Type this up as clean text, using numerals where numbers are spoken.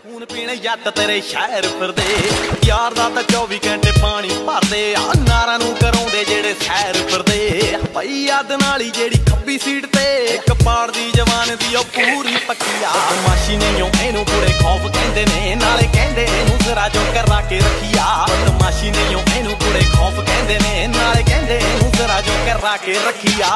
खून पीने जट तेरे शहर फिरदे यार दा तां 24 घंटे पानी भरदे आ नारां नूं कराउंदे जेड़े सैर फिरदे पई याद नाली जेड़ी खब्बी सीट ते इक पाड़ दी जवान दी ओ पूरी पक्किया बदमाशी नहीं एनू पूरे खौफ कहंदे ने नाले कहंदे एनू जरा जो करा के रखिया बदमाशी नहीं एनू पूरे खौफ कहंदे ने नाले कहंदे एनू जरा जो करा के रखिया।